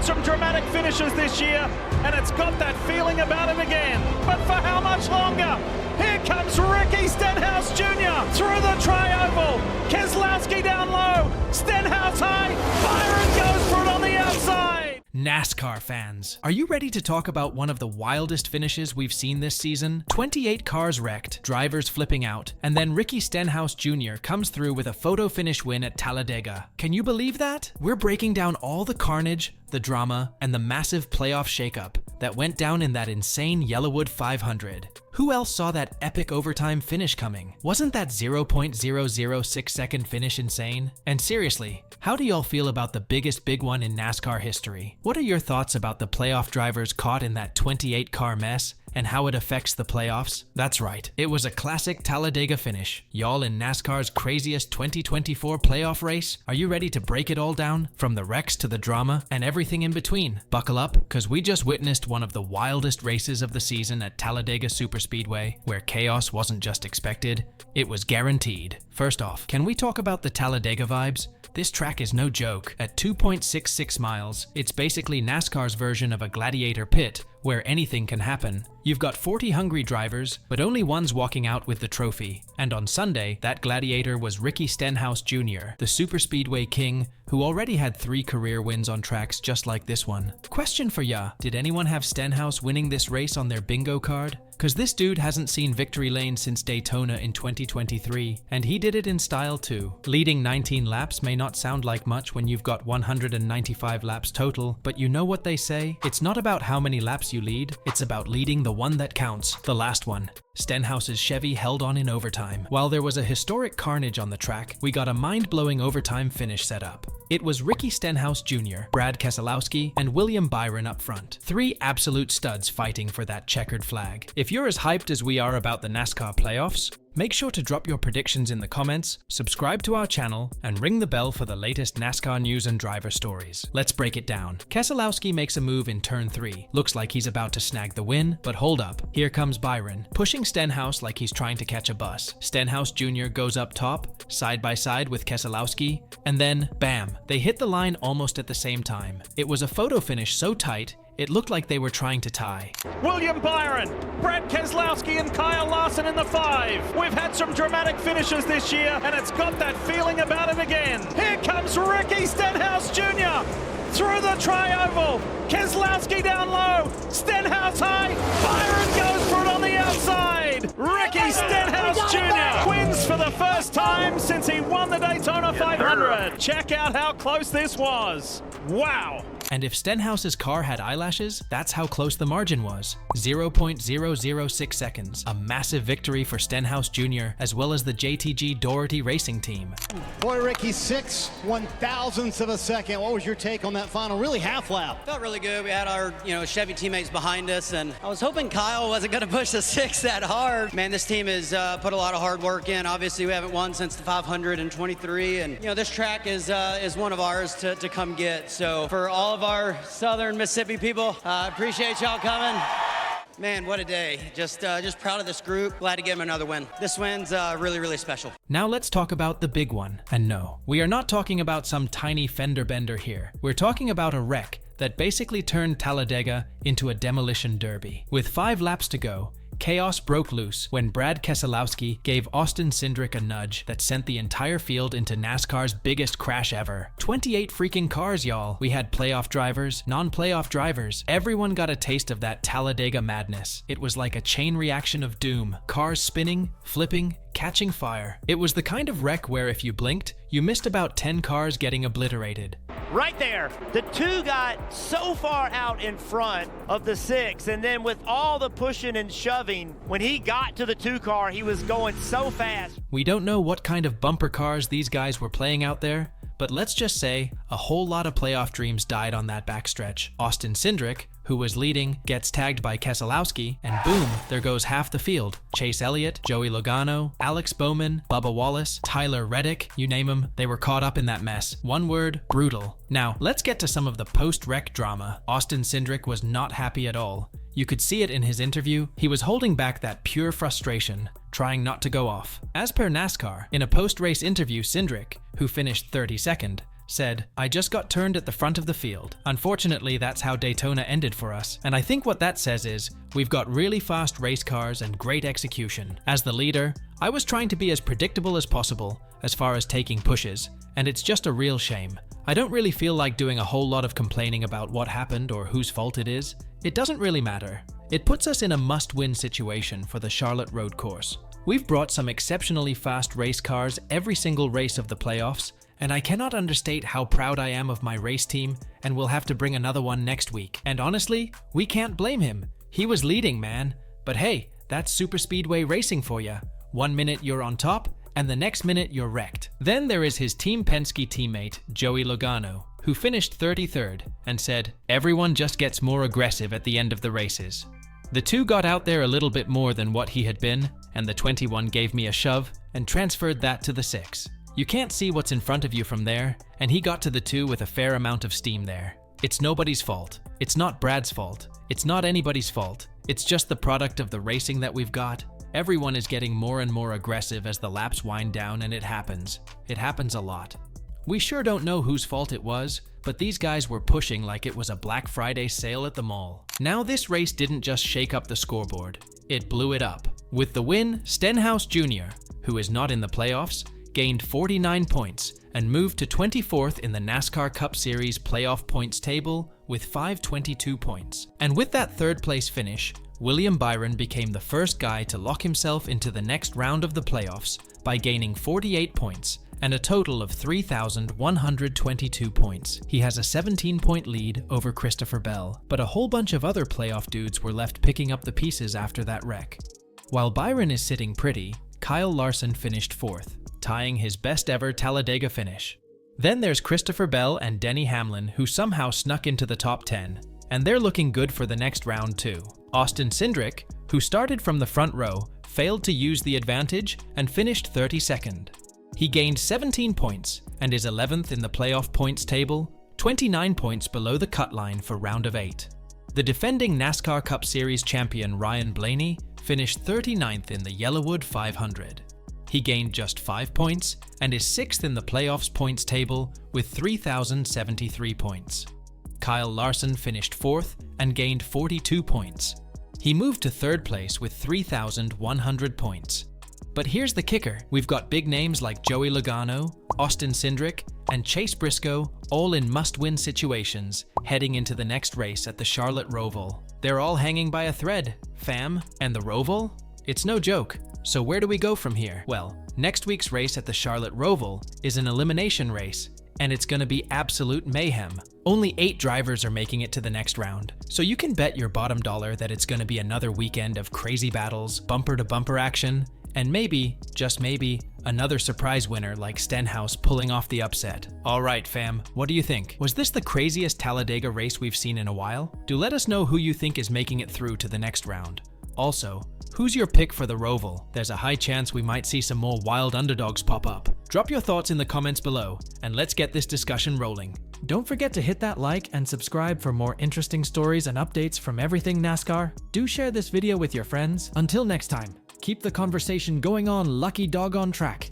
some dramatic finishes this year, and it's got that feeling about it again. But for how much longer? Here comes Ricky Stenhouse Jr. through the tri-oval. Keselowski down low. Stenhouse high. Byron goes for it on the outside. NASCAR fans, are you ready to talk about one of the wildest finishes we've seen this season? 28 cars wrecked, drivers flipping out, and then Ricky Stenhouse Jr. comes through with a photo finish win at Talladega. Can you believe that? We're breaking down all the carnage, the drama, and the massive playoff shakeup that went down in that insane YellaWood 500. Who else saw that epic overtime finish coming? Wasn't that 0.006 second finish insane? And seriously, how do y'all feel about the biggest big one in NASCAR history? What are your thoughts about the playoff drivers caught in that 28 car mess and how it affects the playoffs? That's right, it was a classic Talladega finish. Y'all in NASCAR's craziest 2024 playoff race? Are you ready to break it all down? From the wrecks to the drama and everything in between. Buckle up, cause we just witnessed one of the wildest races of the season at Talladega Superspeedway, where chaos wasn't just expected, it was guaranteed. First off, can we talk about the Talladega vibes? This track is no joke. At 2.66 miles, it's basically NASCAR's version of a gladiator pit, where anything can happen. You've got 40 hungry drivers, but only one's walking out with the trophy. And on Sunday, that gladiator was Ricky Stenhouse Jr., the Superspeedway king, who already had 3 career wins on tracks just like this one. Question for ya, did anyone have Stenhouse winning this race on their bingo card? Cause this dude hasn't seen victory lane since Daytona in 2023, and he did it in style too. Leading 19 laps may not sound like much when you've got 195 laps total, but you know what they say? It's not about how many laps you lead, it's about leading the one that counts, the last one. Stenhouse's Chevy held on in overtime. While there was a historic carnage on the track, we got a mind-blowing overtime finish set up. It was Ricky Stenhouse Jr., Brad Keselowski, and William Byron up front. 3 absolute studs fighting for that checkered flag. If you're as hyped as we are about the NASCAR playoffs, make sure to drop your predictions in the comments, subscribe to our channel, and ring the bell for the latest NASCAR news and driver stories. Let's break it down. Keselowski makes a move in turn 3. Looks like he's about to snag the win, but hold up. Here comes Byron, pushing Stenhouse like he's trying to catch a bus. Stenhouse Jr. goes up top, side by side with Keselowski, and then, bam, they hit the line almost at the same time. It was a photo finish so tight, it looked like they were trying to tie. William Byron, Brad Keselowski, and Kyle Larson in the 5. We've had some dramatic finishes this year, and it's got that feeling about it again. Here comes Ricky Stenhouse Jr. through the tri-oval. Keselowski down low. Stenhouse high. Byron goes for it on the outside. Ricky Stenhouse Jr. wins for the first time since he won the Daytona 500. Check out how close this was. Wow. And if Stenhouse's car had eyelashes, that's how close the margin was. 0.006 seconds. A massive victory for Stenhouse Jr. as well as the JTG Doherty racing team. Boy, Ricky, 6/1000ths of a second. What was your take on that final, really half lap? Felt really good. We had our, Chevy teammates behind us, and I was hoping Kyle wasn't going to push the 6 that hard. Man, this team has put a lot of hard work in. Obviously, we haven't won since the 523, and this track is one of ours to come get. So for all of our southern Mississippi people, appreciate y'all coming. Man, what a day. Just proud of this group. Glad to get him another win. This win's really, really special. Now let's talk about the big one. And no, we are not talking about some tiny fender bender here. We're talking about a wreck that basically turned Talladega into a demolition derby. With 5 laps to go, chaos broke loose when Brad Keselowski gave Austin Cindric a nudge that sent the entire field into NASCAR's biggest crash ever. 28 freaking cars, y'all. We had playoff drivers, non-playoff drivers. Everyone got a taste of that Talladega madness. It was like a chain reaction of doom. Cars spinning, flipping, catching fire. It was the kind of wreck where if you blinked, you missed about 10 cars getting obliterated. Right there, the 2 got so far out in front of the 6, and then with all the pushing and shoving, when he got to the 2 car, he was going so fast. We don't know what kind of bumper cars these guys were playing out there, but let's just say a whole lot of playoff dreams died on that backstretch. Austin Cindric, who was leading, gets tagged by Keselowski, and boom, there goes half the field. Chase Elliott, Joey Logano, Alex Bowman, Bubba Wallace, Tyler Reddick, you name them, they were caught up in that mess. One word, brutal. Now, let's get to some of the post-wreck drama. Austin Cindric was not happy at all. You could see it in his interview. He was holding back that pure frustration, trying not to go off. As per NASCAR, in a post-race interview, Cindric, who finished 32nd, said, "I just got turned at the front of the field. Unfortunately, that's how Daytona ended for us. And I think what that says is, we've got really fast race cars and great execution. As the leader, I was trying to be as predictable as possible as far as taking pushes, and it's just a real shame. I don't really feel like doing a whole lot of complaining about what happened or whose fault it is. It doesn't really matter. It puts us in a must-win situation for the Charlotte road course. We've brought some exceptionally fast race cars every single race of the playoffs, and I cannot understate how proud I am of my race team, and we'll have to bring another one next week. And honestly, we can't blame him. He was leading, man. But hey, that's Superspeedway racing for ya. 1 minute you're on top, and the next minute you're wrecked." Then there is his Team Penske teammate, Joey Logano, who finished 33rd and said, "Everyone just gets more aggressive at the end of the races." The two got out there a little bit more than what he had been, and the 21 gave me a shove and transferred that to the 6. You can't see what's in front of you from there, and he got to the 2 with a fair amount of steam there. It's nobody's fault. It's not Brad's fault. It's not anybody's fault. It's just the product of the racing that we've got. Everyone is getting more and more aggressive as the laps wind down, and it happens. It happens a lot. We sure don't know whose fault it was, but these guys were pushing like it was a Black Friday sale at the mall. Now this race didn't just shake up the scoreboard, it blew it up. With the win, Stenhouse Jr., who is not in the playoffs, gained 49 points and moved to 24th in the NASCAR Cup Series playoff points table with 522 points. And with that third place finish, William Byron became the first guy to lock himself into the next round of the playoffs by gaining 48 points and a total of 3,122 points. He has a 17-point lead over Christopher Bell, but a whole bunch of other playoff dudes were left picking up the pieces after that wreck. While Byron is sitting pretty, Kyle Larson finished 4th, tying his best ever Talladega finish. Then there's Christopher Bell and Denny Hamlin, who somehow snuck into the top 10, and they're looking good for the next round too. Austin Cindric, who started from the front row, failed to use the advantage and finished 32nd. He gained 17 points and is 11th in the playoff points table, 29 points below the cut line for round of 8. The defending NASCAR Cup Series champion Ryan Blaney finished 39th in the YellaWood 500. He gained just 5 points and is 6th in the playoffs points table with 3,073 points. Kyle Larson finished 4th and gained 42 points. He moved to 3rd place with 3,100 points. But here's the kicker. We've got big names like Joey Logano, Austin Cindric, and Chase Briscoe all in must-win situations heading into the next race at the Charlotte Roval. They're all hanging by a thread, fam. And the Roval? It's no joke. So where do we go from here? Well, next week's race at the Charlotte Roval is an elimination race, and it's gonna be absolute mayhem. Only 8 drivers are making it to the next round, so you can bet your bottom dollar that it's gonna be another weekend of crazy battles, bumper-to-bumper action, and maybe, just maybe, another surprise winner like Stenhouse pulling off the upset. Alright fam, what do you think? Was this the craziest Talladega race we've seen in a while? Do let us know who you think is making it through to the next round. Also, who's your pick for the Roval? There's a high chance we might see some more wild underdogs pop up. Drop your thoughts in the comments below, and let's get this discussion rolling. Don't forget to hit that like and subscribe for more interesting stories and updates from everything NASCAR. Do share this video with your friends. Until next time, keep the conversation going on, lucky dog on track.